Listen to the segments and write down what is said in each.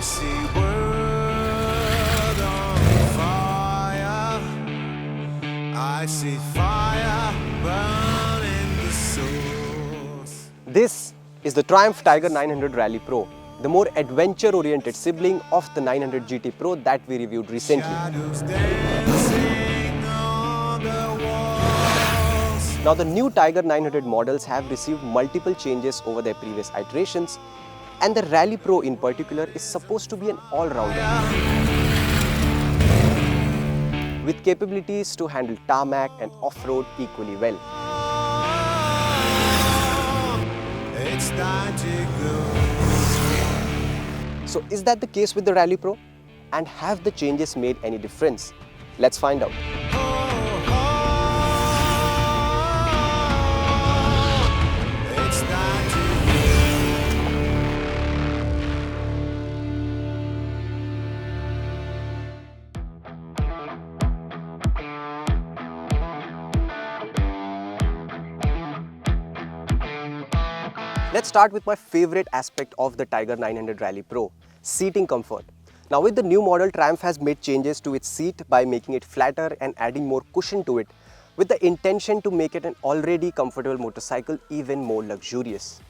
I see world on fire. I see fire burning the source. This is the Triumph Tiger 900 Rally Pro, the more adventure-oriented sibling of the 900 GT Pro that we reviewed recently. Shadows dancing on the walls. Now, the new Tiger 900 models have received multiple changes over their previous iterations, and the Rally Pro in particular is supposed to be an all-rounder with capabilities to handle tarmac and off-road equally well. It's time to go. So is that the case with the Rally Pro? And have the changes made any difference? Let's find out. It's time to Let's start with my favorite aspect of the Tiger 900 Rally Pro, seating comfort. Now with the new model, Triumph has made changes to its seat by making it flatter and adding more cushion to it, with the intention to make it an already comfortable motorcycle even more luxurious.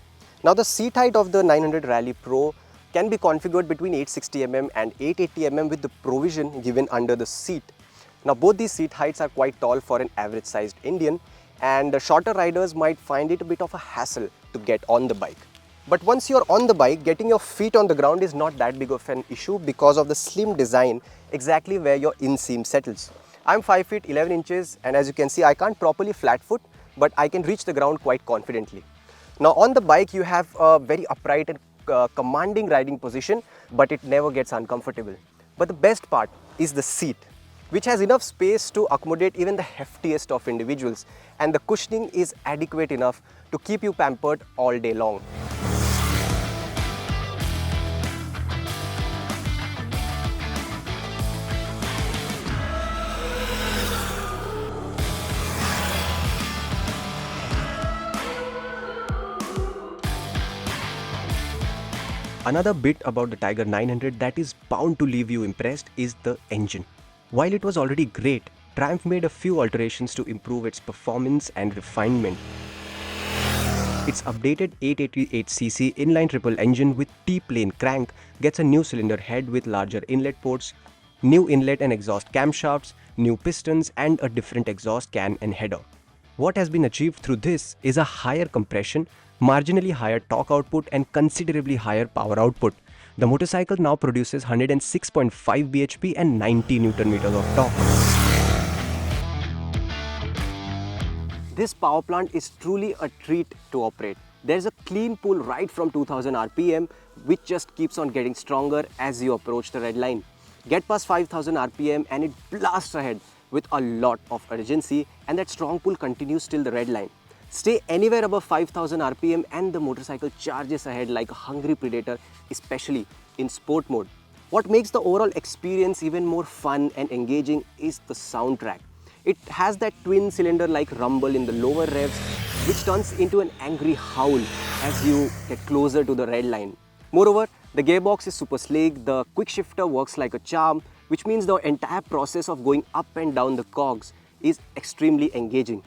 Now the seat height of the 900 Rally Pro can be configured between 860mm and 880mm with the provision given under the seat. Now both these seat heights are quite tall for an average sized Indian, and the shorter riders might find it a bit of a hassle to get on the bike. But once you're on the bike, getting your feet on the ground is not that big of an issue because of the slim design exactly where your inseam settles. I'm 5 feet 11 inches, and as you can see, I can't properly flat foot, but I can reach the ground quite confidently. Now on the bike, you have a very upright and commanding riding position, but it never gets uncomfortable. But the best part is the seat, which has enough space to accommodate even the heftiest of individuals, and the cushioning is adequate enough to keep you pampered all day long. Another bit about the Tiger 900 that is bound to leave you impressed is the engine. While it was already great, Triumph made a few alterations to improve its performance and refinement. Its updated 888cc inline triple engine with T-plane crank gets a new cylinder head with larger inlet ports, new inlet and exhaust camshafts, new pistons, and a different exhaust can and header. What has been achieved through this is a higher compression, marginally higher torque output, and considerably higher power output. The motorcycle now produces 106.5 bhp and 90 Nm of torque. This power plant is truly a treat to operate. There's a clean pull right from 2000 RPM, which just keeps on getting stronger as you approach the red line. Get past 5000 RPM and it blasts ahead with a lot of urgency, and that strong pull continues till the red line. Stay anywhere above 5000 RPM and the motorcycle charges ahead like a hungry predator, especially in sport mode. What makes the overall experience even more fun and engaging is the soundtrack. It has that twin cylinder like rumble in the lower revs, which turns into an angry howl as you get closer to the red line. Moreover, the gearbox is super sleek, the quick shifter works like a charm, which means the entire process of going up and down the cogs is extremely engaging.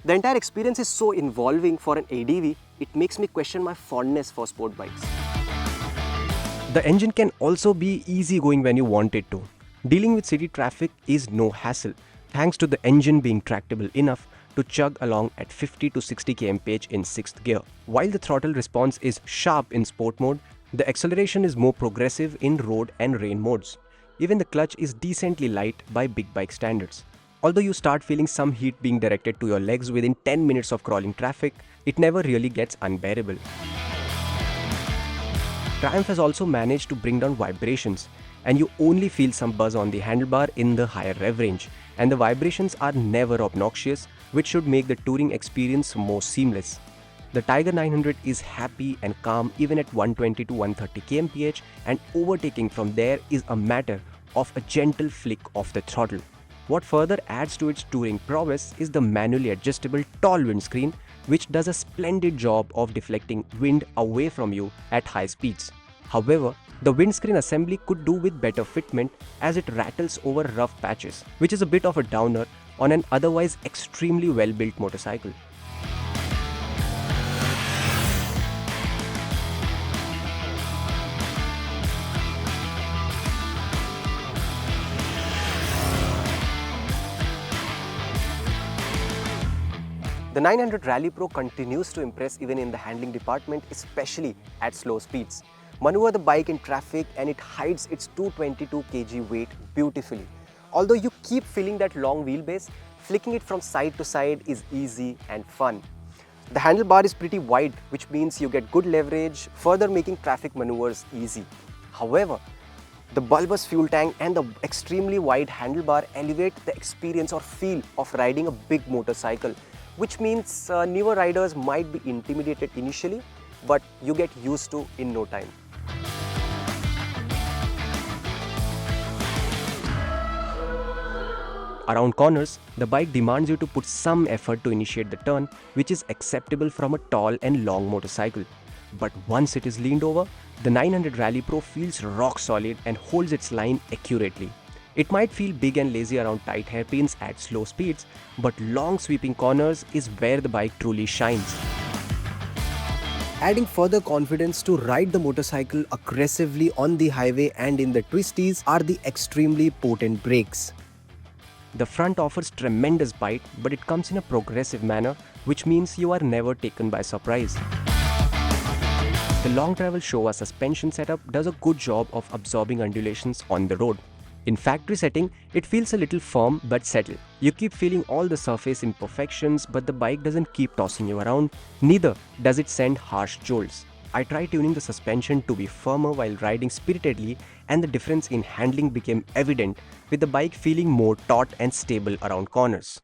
The entire experience is so involving for an ADV, it makes me question my fondness for sport bikes. The engine can also be easygoing when you want it to. Dealing with city traffic is no hassle, thanks to the engine being tractable enough to chug along at 50 to 60 kmph in 6th gear. While the throttle response is sharp in sport mode, the acceleration is more progressive in road and rain modes. Even the clutch is decently light by big bike standards. Although you start feeling some heat being directed to your legs within 10 minutes of crawling traffic, it never really gets unbearable. Triumph has also managed to bring down vibrations, and you only feel some buzz on the handlebar in the higher rev range, and the vibrations are never obnoxious, which should make the touring experience more seamless. The Tiger 900 is happy and calm even at 120 to 130 kmph, and overtaking from there is a matter of a gentle flick of the throttle. What further adds to its touring prowess is the manually adjustable tall windscreen, which does a splendid job of deflecting wind away from you at high speeds. However, the windscreen assembly could do with better fitment as it rattles over rough patches, which is a bit of a downer on an otherwise extremely well-built motorcycle. The 900 Rally Pro continues to impress even in the handling department, especially at slow speeds. Maneuver the bike in traffic and it hides its 222 kg weight beautifully. Although you keep feeling that long wheelbase, flicking it from side to side is easy and fun. The handlebar is pretty wide, which means you get good leverage, further making traffic maneuvers easy. However, the bulbous fuel tank and the extremely wide handlebar elevate the experience or feel of riding a big motorcycle, which means newer riders might be intimidated initially, but you get used to in no time. Around corners, the bike demands you to put some effort to initiate the turn, which is acceptable from a tall and long motorcycle. But once it is leaned over, the 900 Rally Pro feels rock solid and holds its line accurately. It might feel big and lazy around tight hairpins at slow speeds, but long sweeping corners is where the bike truly shines. Adding further confidence to ride the motorcycle aggressively on the highway and in the twisties are the extremely potent brakes. The front offers tremendous bite, but it comes in a progressive manner, which means you are never taken by surprise. The long travel Showa suspension setup does a good job of absorbing undulations on the road. In factory setting, it feels a little firm but settled. You keep feeling all the surface imperfections, but the bike doesn't keep tossing you around. Neither does it send harsh jolts. I tried tuning the suspension to be firmer while riding spiritedly, and the difference in handling became evident, with the bike feeling more taut and stable around corners.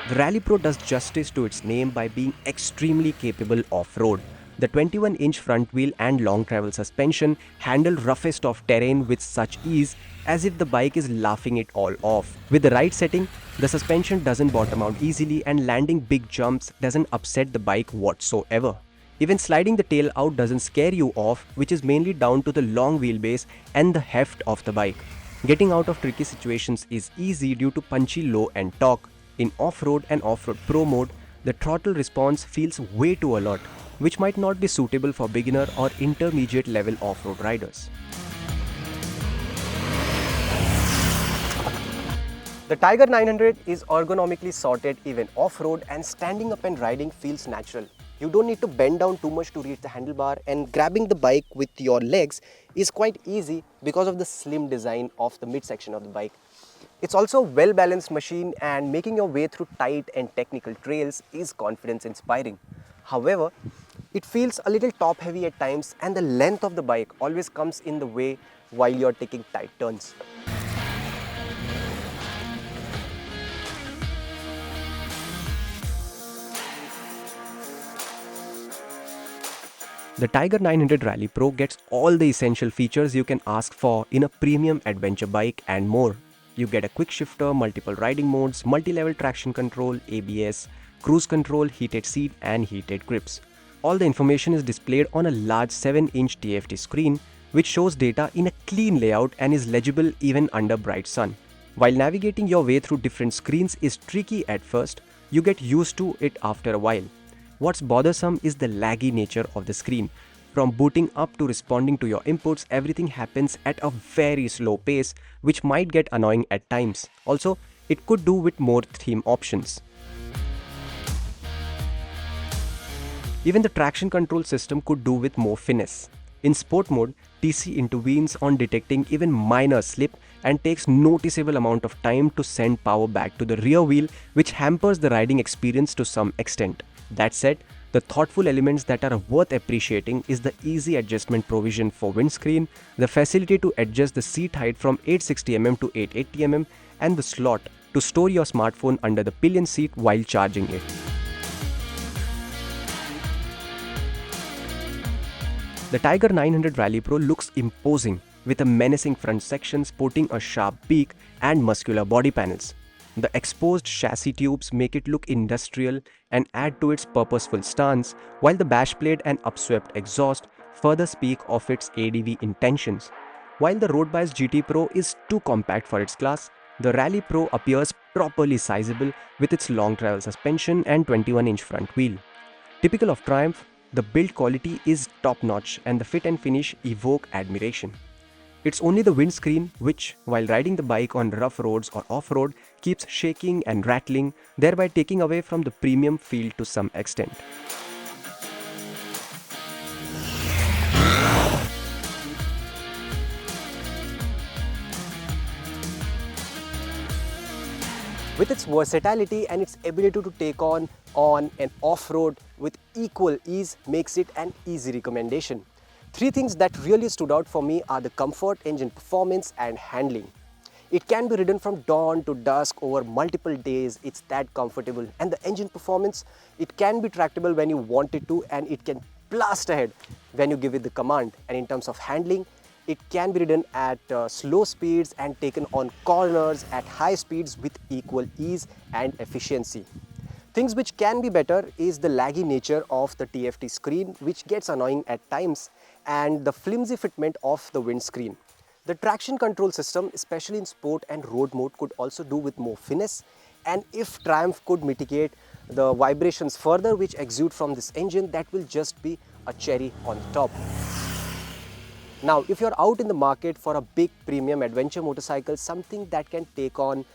The Rally Pro does justice to its name by being extremely capable off-road. The 21-inch front wheel and long travel suspension handle roughest of terrain with such ease as if the bike is laughing it all off. With the right setting, the suspension doesn't bottom out easily and landing big jumps doesn't upset the bike whatsoever. Even sliding the tail out doesn't scare you off, which is mainly down to the long wheelbase and the heft of the bike. Getting out of tricky situations is easy due to punchy low end torque. In off-road and off-road pro mode, the throttle response feels way too alert, which might not be suitable for beginner or intermediate level off-road riders. The Tiger 900 is ergonomically sorted even off-road, and standing up and riding feels natural. You don't need to bend down too much to reach the handlebar, and grabbing the bike with your legs is quite easy because of the slim design of the midsection of the bike. It's also a well-balanced machine, and making your way through tight and technical trails is confidence-inspiring. However, it feels a little top-heavy at times, and the length of the bike always comes in the way while you're taking tight turns. The Tiger 900 Rally Pro gets all the essential features you can ask for in a premium adventure bike and more. You get a quick shifter, multiple riding modes, multi-level traction control, ABS, cruise control, heated seat and heated grips. All the information is displayed on a large 7-inch TFT screen, which shows data in a clean layout and is legible even under bright sun. While navigating your way through different screens is tricky at first, you get used to it after a while. What's bothersome is the laggy nature of the screen. From booting up to responding to your inputs, everything happens at a very slow pace, which might get annoying at times. Also, it could do with more theme options. Even the traction control system could do with more finesse. In sport mode, TC intervenes on detecting even minor slip and takes noticeable amount of time to send power back to the rear wheel, which hampers the riding experience to some extent. That said, the thoughtful elements that are worth appreciating is the easy adjustment provision for windscreen, the facility to adjust the seat height from 860mm to 880mm, and the slot to store your smartphone under the pillion seat while charging it. The Tiger 900 Rally Pro looks imposing with a menacing front section sporting a sharp beak and muscular body panels. The exposed chassis tubes make it look industrial and add to its purposeful stance, while the bash plate and upswept exhaust further speak of its ADV intentions. While the Road Bias GT Pro is too compact for its class, the Rally Pro appears properly sizable with its long travel suspension and 21-inch front wheel. Typical of Triumph, the build quality is top-notch and the fit and finish evoke admiration. It's only the windscreen which, while riding the bike on rough roads or off-road, keeps shaking and rattling, thereby taking away from the premium feel to some extent. With its versatility and its ability to take on and off-road with equal ease makes it an easy recommendation. Three things that really stood out for me are the comfort, engine performance and handling. It can be ridden from dawn to dusk over multiple days, it's that comfortable. And the engine performance, it can be tractable when you want it to and it can blast ahead when you give it the command. And in terms of handling, it can be ridden at slow speeds and taken on corners at high speeds with equal ease and efficiency. Things which can be better is the laggy nature of the TFT screen, which gets annoying at times, and the flimsy fitment of the windscreen. The traction control system, especially in sport and road mode, could also do with more finesse, and if Triumph could mitigate the vibrations further which exude from this engine, that will just be a cherry on the top. Now, if you're out in the market for a big premium adventure motorcycle, something that can take on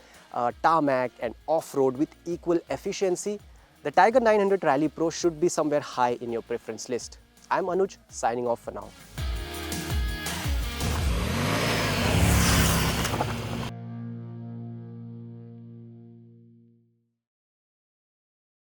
tarmac and off-road with equal efficiency, the Tiger 900 Rally Pro should be somewhere high in your preference list. I'm Anuj, signing off for now.